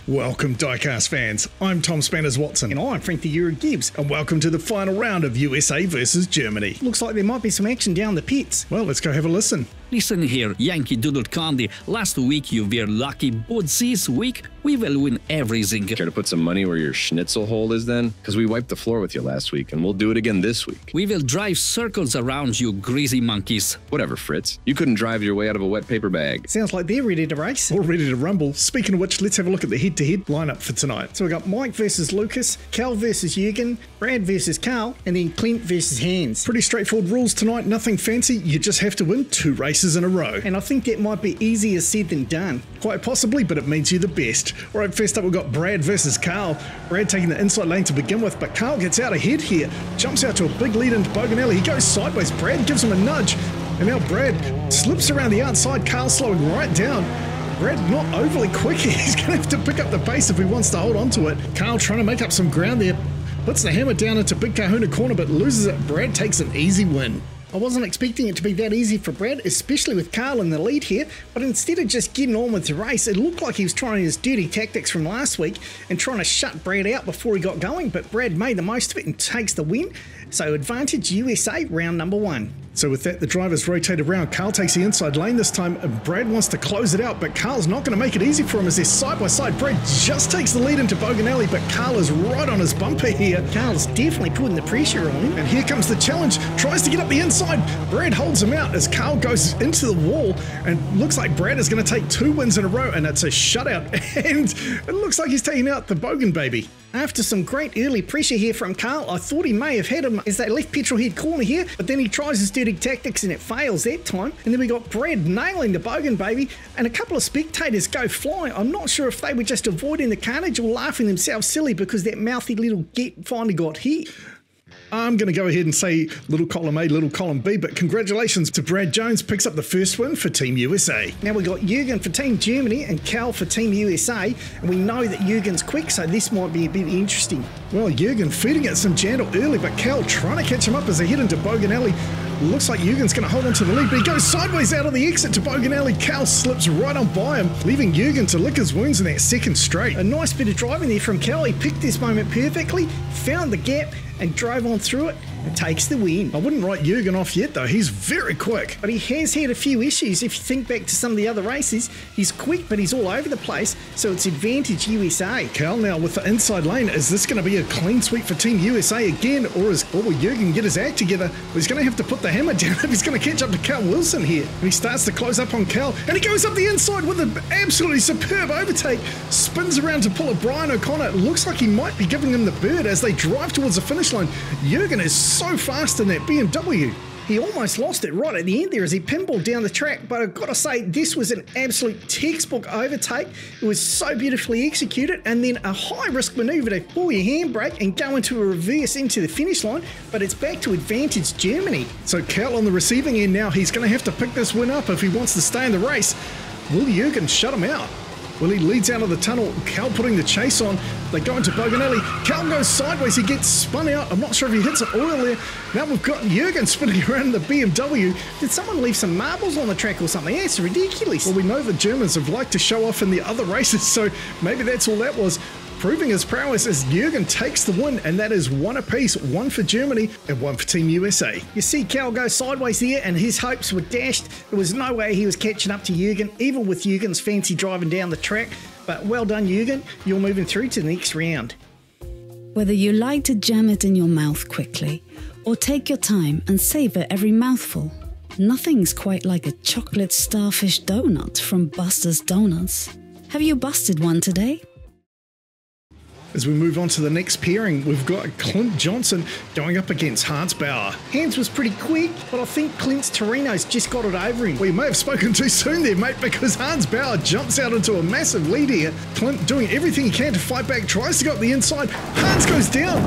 Welcome, Diecast fans. I'm Tom Spanners Watson. And I'm Frank the Euro Gibbs. And welcome to the final round of USA versus Germany. Looks like there might be some action down the pits. Well, let's go have a listen. Listen here, Yankee Doodle Candy. Last week you were lucky, but this week we will win everything. Care to put some money where your schnitzel hole is then? Because we wiped the floor with you last week, and we'll do it again this week. We will drive circles around you greasy monkeys. Whatever, Fritz. You couldn't drive your way out of a wet paper bag. Sounds like they're ready to race. All ready to rumble. Speaking of which, let's have a look at the head-to-head lineup for tonight. So we got Mike versus Lucas, Cal versus Jürgen, Brad versus Carl, and then Clint versus Hans. Pretty straightforward rules tonight, nothing fancy. You just have to win 2 races in a row. And I think that might be easier said than done. Quite possibly, but it means you're the best. All right, first up we've got Brad versus Carl. Brad taking the inside lane to begin with, but Carl gets out ahead here. Jumps out to a big lead into Boganelli. He goes sideways. Brad gives him a nudge. And now Brad slips around the outside. Carl slowing right down. Brad not overly quick. He's going to have to pick up the pace if he wants to hold on to it. Carl trying to make up some ground there. Puts the hammer down into Big Kahuna corner, but loses it. Brad takes an easy win. I wasn't expecting it to be that easy for Brad, especially with Carl in the lead here, but instead of just getting on with the race, it looked like he was trying his dirty tactics from last week and trying to shut Brad out before he got going, but Brad made the most of it and takes the win. So advantage USA, round number 1. So with that, the drivers rotate around. Carl takes the inside lane this time, and Brad wants to close it out, but Carl's not going to make it easy for him as they're side by side. Brad just takes the lead into Boganelli, but Carl is right on his bumper here. Carl's definitely putting the pressure on him. And here comes the challenge. Tries to get up the inside. Brad holds him out as Carl goes into the wall, and looks like Brad is going to take 2 wins in a row, and it's a shutout. And it looks like he's taking out the Bogan baby. After some great early pressure here from Carl, I thought he may have had him as they left Petrolhead corner here, but then he tries his dirty tactics and it fails that time. And then we got Brad nailing the Bogan baby, and a couple of spectators go flying. I'm not sure if they were just avoiding the carnage or laughing themselves silly because that mouthy little git finally got hit. I'm going to go ahead and say little column A, little column B, but congratulations to Brad Jones, picks up the first win for Team USA. Now we got Jürgen for Team Germany and Cal for Team USA, and we know that Jürgen's quick, so this might be a bit interesting. Well, Jürgen feeding it some jandle early, but Cal trying to catch him up as they head into Boganelli. Looks like Jürgen's going to hold on to the lead, but he goes sideways out of the exit to Boganelli. Cal slips right on by him, leaving Jürgen to lick his wounds in that second straight. A nice bit of driving there from Cal. He picked this moment perfectly, found the gap, and drove on through it and takes the win. I wouldn't write Jürgen off yet though, he's very quick. But he has had a few issues. If you think back to some of the other races, he's quick but he's all over the place, so it's advantage USA. Cal now with the inside lane. Is this going to be a clean sweep for Team USA again, or will Jürgen get his act together? Well, he's going to have to put the hammer down if he's going to catch up to Cal Wilson here. And he starts to close up on Cal, and he goes up the inside with an absolutely superb overtake. Spins around to pull a Brian O'Connor. It looks like he might be giving him the bird as they drive towards the finish line. Jürgen is so fast in that BMW. He almost lost it right at the end there as he pinballed down the track, but I've got to say this was an absolute textbook overtake. It was so beautifully executed, and then a high-risk manoeuvre to pull your handbrake and go into a reverse into the finish line, but it's back to advantage Germany. So Cal on the receiving end now. He's going to have to pick this win up if he wants to stay in the race. Will Jürgen shut him out? Well, he leads out of the tunnel. Cal putting the chase on. They go into Boganelli. Cal goes sideways. He gets spun out. I'm not sure if he hits some oil there. Now we've got Jürgen spinning around in the BMW. Did someone leave some marbles on the track or something? That's ridiculous. Well, we know the Germans have liked to show off in the other races, so maybe that's all that was. Proving his prowess as Jürgen takes the win, and that is 1 apiece, 1 for Germany and 1 for Team USA. You see Cal go sideways there and his hopes were dashed. There was no way he was catching up to Jürgen, even with Jürgen's fancy driving down the track. But well done, Jürgen. You're moving through to the next round. Whether you like to jam it in your mouth quickly or take your time and savor every mouthful, nothing's quite like a chocolate starfish donut from Buster's Donuts. Have you busted one today? As we move on to the next pairing, we've got Clint Johnson going up against Hans Bauer. Hans was pretty quick, but I think Clint's Torino's just got it over him. We may have spoken too soon there, mate, because Hans Bauer jumps out into a massive lead here. Clint doing everything he can to fight back, tries to go up the inside. Hans goes down.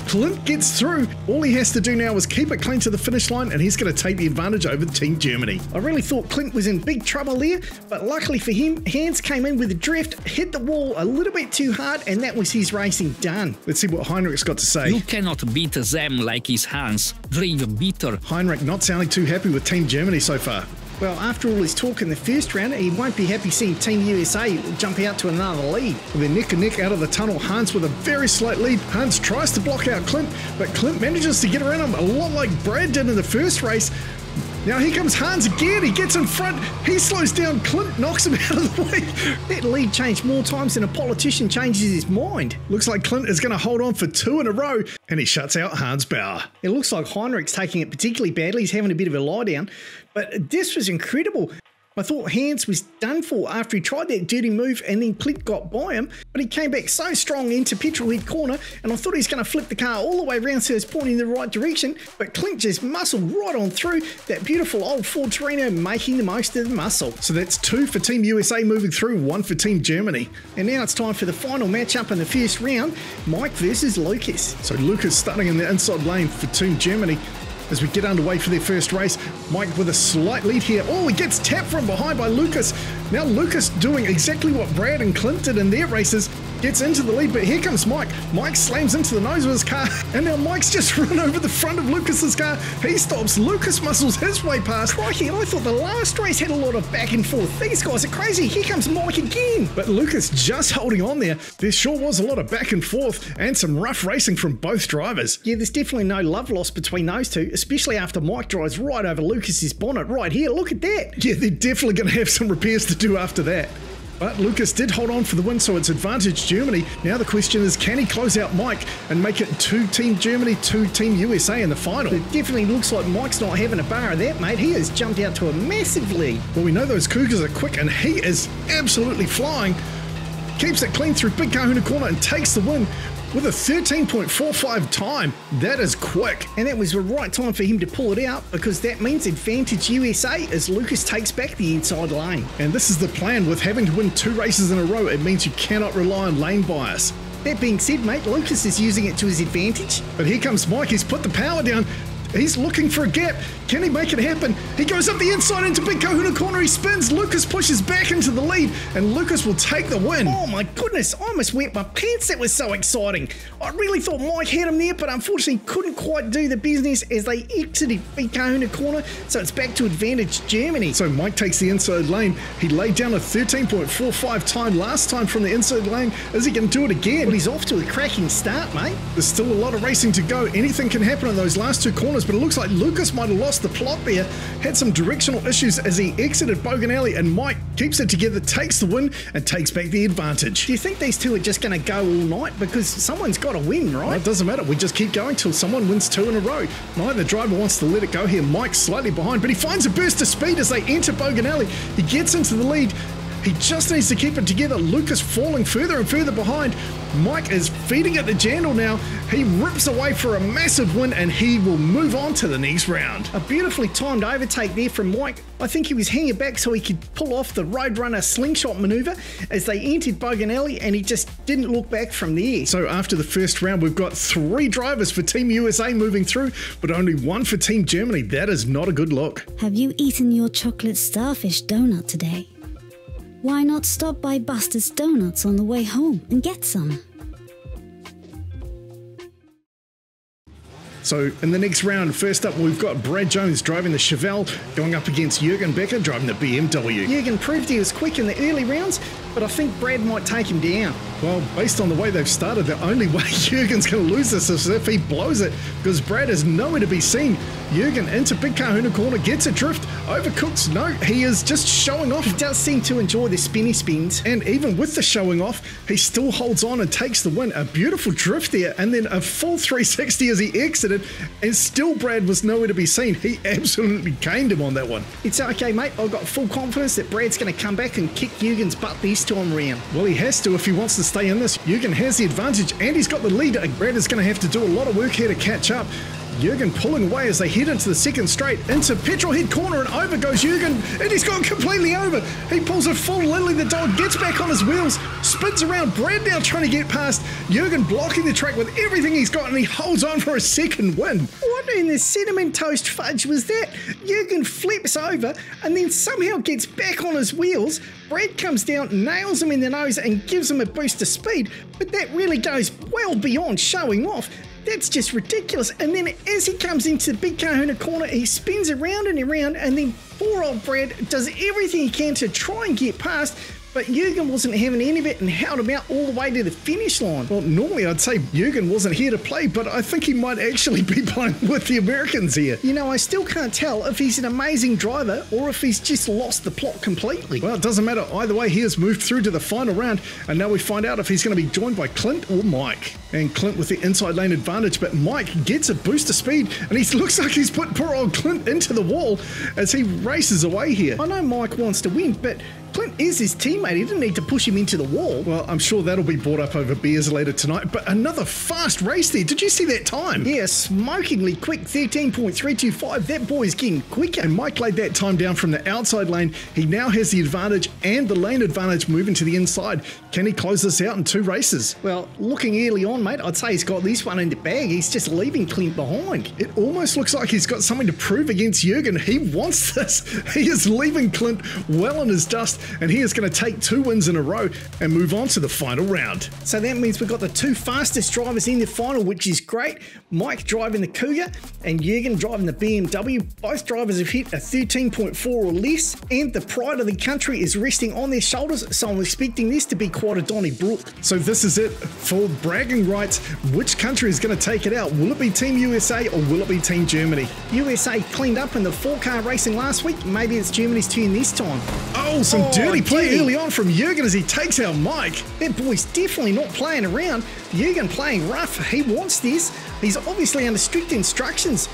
Clint gets through. All he has to do now is keep it clean to the finish line, and he's going to take the advantage over Team Germany. I really thought Clint was in big trouble there, but luckily for him, Hans came in with a drift, hit the wall a little bit too hard, and that was his racing done. Let's see what Heinrich's got to say. You cannot beat them like his Hans. Drive bitter. Heinrich not sounding too happy with Team Germany so far. Well, after all his talk in the first round, he won't be happy seeing Team USA jump out to another lead. They're neck and neck out of the tunnel. Hans with a very slight lead. Hans tries to block out Clint, but Clint manages to get around him a lot like Brad did in the first race. Now here comes Hans again. He gets in front. He slows down. Clint knocks him out of the lead. That lead changed more times than a politician changes his mind. Looks like Clint is going to hold on for 2 in a row, and he shuts out Hans Bauer. It looks like Heinrich's taking it particularly badly. He's having a bit of a lie down, but this was incredible. I thought Hans was done for after he tried that dirty move and then Clint got by him, but he came back so strong into Petrolhead corner and I thought he was going to flip the car all the way around so it's pointing in the right direction, but Clint just muscled right on through that beautiful old Ford Torino, making the most of the muscle. So that's 2 for Team USA moving through, 1 for Team Germany. And now it's time for the final matchup in the first round, Mike versus Lucas. So Lucas starting in the inside lane for Team Germany. As we get underway for their first race, Mike with a slight lead here. Oh, he gets tapped from behind by Lucas. Now Lucas doing exactly what Brad and Clint did in their races. Gets into the lead, but here comes Mike. Mike slams into the nose of his car, and now Mike's just run over the front of Lucas's car. He stops. Lucas muscles his way past. Crikey, I thought the last race had a lot of back and forth. These guys are crazy. Here comes Mike again. But Lucas just holding on there. There sure was a lot of back and forth and some rough racing from both drivers. Yeah, there's definitely no love lost between those two, especially after Mike drives right over Lucas's bonnet right here. Look at that. Yeah, they're definitely going to have some repairs to do after that. But Lucas did hold on for the win, so it's advantage Germany. Now the question is, can he close out Mike and make it 2 Team Germany, 2 Team USA in the final? It definitely looks like Mike's not having a bar of that, mate. He has jumped out to a massive lead. Well, we know those Cougars are quick, and he is absolutely flying. Keeps it clean through Big Kahuna Corner and takes the win with a 13.45 time. That is quick. And that was the right time for him to pull it out, because that means advantage USA as Lucas takes back the inside lane. And this is the plan. With having to win 2 races in a row, it means you cannot rely on lane bias. That being said, mate, Lucas is using it to his advantage. But here comes Mike. He's put the power down. He's looking for a gap. Can he make it happen? He goes up the inside into Big Kahuna Corner. He spins. Lucas pushes back into the lead, and Lucas will take the win. Oh my goodness, I almost wet my pants. That was so exciting. I really thought Mike had him there, but unfortunately couldn't quite do the business as they exited Big Kahuna Corner, so it's back to advantage Germany. So Mike takes the inside lane. He laid down a 13.45 time last time from the inside lane. Is he going to do it again? Well, he's off to a cracking start, mate. There's still a lot of racing to go. Anything can happen in those last 2 corners, but it looks like Lucas might have lost the plot there. Had some directional issues as he exited Bogan Alley, and Mike keeps it together, takes the win, and takes back the advantage. Do you think these two are just going to go all night? Because someone's got to win, right? Well, it doesn't matter. We just keep going till someone wins 2 in a row. Neither driver wants to let it go here. Mike's slightly behind, but he finds a burst of speed as they enter Bogan Alley. He gets into the lead. He just needs to keep it together. Lucas falling further and further behind. Mike is feeding it to Jandal now. He rips away for a massive win, and he will move on to the next round. A beautifully timed overtake there from Mike. I think he was hanging back so he could pull off the Roadrunner slingshot maneuver as they entered Bogan Alley, and he just didn't look back from there. So after the first round, we've got 3 drivers for Team USA moving through, but only 1 for Team Germany. That is not a good look. Have you eaten your chocolate starfish donut today? Why not stop by Buster's Donuts on the way home and get some? So in the next round, first up, we've got Brad Jones driving the Chevelle going up against Jürgen Becker driving the BMW. Jürgen proved he was quick in the early rounds, but I think Brad might take him down. Well, based on the way they've started, the only way Jürgen's going to lose this is if he blows it, because Brad is nowhere to be seen. Jürgen into Big Kahuna Corner, gets a drift, overcooks. No, he is just showing off. He does seem to enjoy the spinny spins. And even with the showing off, he still holds on and takes the win. A beautiful drift there, and then a full 360 as he exited, and still Brad was nowhere to be seen. He absolutely caned him on that one. It's okay, mate. I've got full confidence that Brad's going to come back and kick Jürgen's butt this time round. Well, he has to if he wants to stay in this. Jürgen has the advantage, and he's got the lead. Brad is going to have to do a lot of work here to catch up. Jürgen pulling away as they head into the second straight, into Petrolhead Corner, and over goes Jürgen, and he's gone completely over. He pulls a full Lily the dog, gets back on his wheels, spins around. Brad now trying to get past. Jürgen blocking the track with everything he's got, and he holds on for a second win. What in the cinnamon toast fudge was that? Jürgen flips over and then somehow gets back on his wheels. Brad comes down, nails him in the nose, and gives him a boost of speed, but that really goes well beyond showing off. That's just ridiculous. And then as he comes into the Big Kahuna corner, he spins around and around, and then poor old Brad does everything he can to try and get past, but Jürgen wasn't having any of it and held him out all the way to the finish line. Well, normally I'd say Jürgen wasn't here to play, but I think he might actually be playing with the Americans here. You know, I still can't tell if he's an amazing driver or if he's just lost the plot completely. Well, it doesn't matter. Either way, he has moved through to the final round, and now we find out if he's going to be joined by Clint or Mike. And Clint with the inside lane advantage, but Mike gets a boost of speed, and he looks like he's put poor old Clint into the wall as he races away here. I know Mike wants to win, but Clint is his teammate. He didn't need to push him into the wall. Well, I'm sure that'll be brought up over beers later tonight, but another fast race there. Did you see that time? Yeah, smokingly quick, 13.325. That boy's getting quicker. And Mike laid that time down from the outside lane. He now has the advantage and the lane advantage moving to the inside. Can he close this out in 2 races? Well, looking early on, mate, I'd say he's got this one in the bag. He's just leaving Clint behind. It almost looks like he's got something to prove against Jürgen. He wants this. He is leaving Clint well in his dust, and he is going to take 2 wins in a row and move on to the final round. So that means we've got the 2 fastest drivers in the final, which is great. Mike driving the Cougar and Jürgen driving the BMW. Both drivers have hit a 13.4 or less, and the pride of the country is resting on their shoulders, so I'm expecting this to be quite a Donnybrook. So this is it for bragging rights. Which country is going to take it out? Will it be Team USA or will it be Team Germany? USA cleaned up in the 4-car racing last week. Maybe it's Germany's turn this time. Oh, some dirty play early on from Jürgen as he takes out Mike. That boy's definitely not playing around. Jürgen playing rough. He wants this. He's obviously under strict instructions.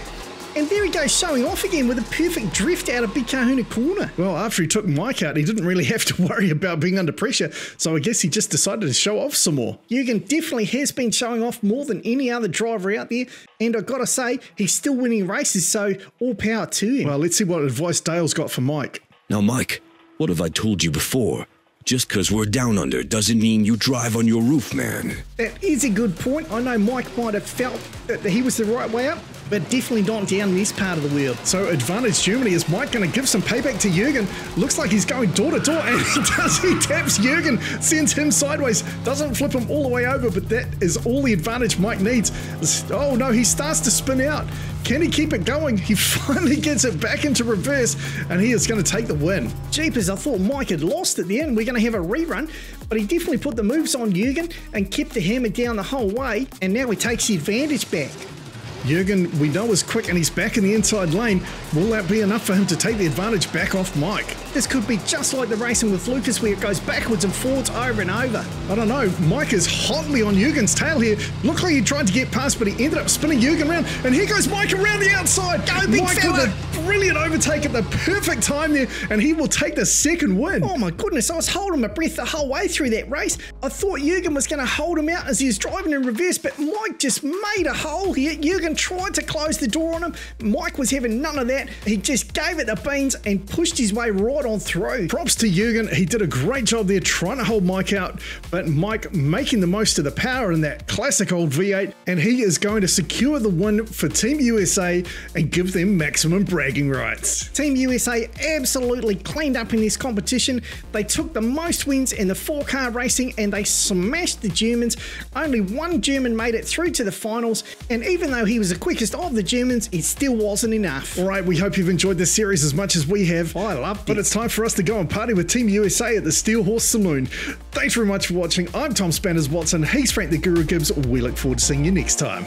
And there he goes, showing off again with a perfect drift out of Big Kahuna corner. Well, after he took Mike out, he didn't really have to worry about being under pressure, so I guess he just decided to show off some more. Jürgen definitely has been showing off more than any other driver out there, and I've got to say, he's still winning races, so all power to him. Well, let's see what advice Dale's got for Mike. Now, Mike, what have I told you before? Just because we're down under doesn't mean you drive on your roof, man. That is a good point. I know Mike might have felt that he was the right way up, but definitely not down in this part of the world. So advantage Germany. Is Mike going to give some payback to Jürgen? Looks like he's going door to door, and he does. He taps Jürgen, sends him sideways, doesn't flip him all the way over, but that is all the advantage Mike needs. Oh no, he starts to spin out. Can he keep it going? He finally gets it back into reverse, and he is going to take the win. Jeepers, I thought Mike had lost at the end. We're going to have a rerun, but he definitely put the moves on Jürgen and kept the hammer down the whole way, and now he takes the advantage back. Jürgen, we know, is quick and he's back in the inside lane. Will that be enough for him to take the advantage back off Mike? This could be just like the racing with Lucas where it goes backwards and forwards over and over. I don't know. Mike is hotly on Jürgen's tail here. Looked like he tried to get past, but he ended up spinning Jürgen around. And here goes Mike around the outside. Go, big Mike fella! with a brilliant overtake at the perfect time there, and he will take the second win. Oh my goodness, I was holding my breath the whole way through that race. I thought Jürgen was going to hold him out as he was driving in reverse, but Mike just made a hole here. Jürgen tried to close the door on him. Mike was having none of that. He just gave it the beans and pushed his way right on through. Props to Jürgen. He did a great job there trying to hold Mike out, but Mike making the most of the power in that classic old V8, and he is going to secure the win for Team USA and give them maximum bragging rights. Team USA absolutely cleaned up in this competition. They took the most wins in the 4-car racing and they smashed the Germans. Only one German made it through to the finals, and even though he was the quickest of the Germans, it still wasn't enough. All right, we hope you've enjoyed this series as much as we have. I loved it. But it's time for us to go and party with Team USA at the Steel Horse Saloon. Thanks very much for watching. I'm Tom Spanners Watson. He's Frank the Guru Gibbs. We look forward to seeing you next time.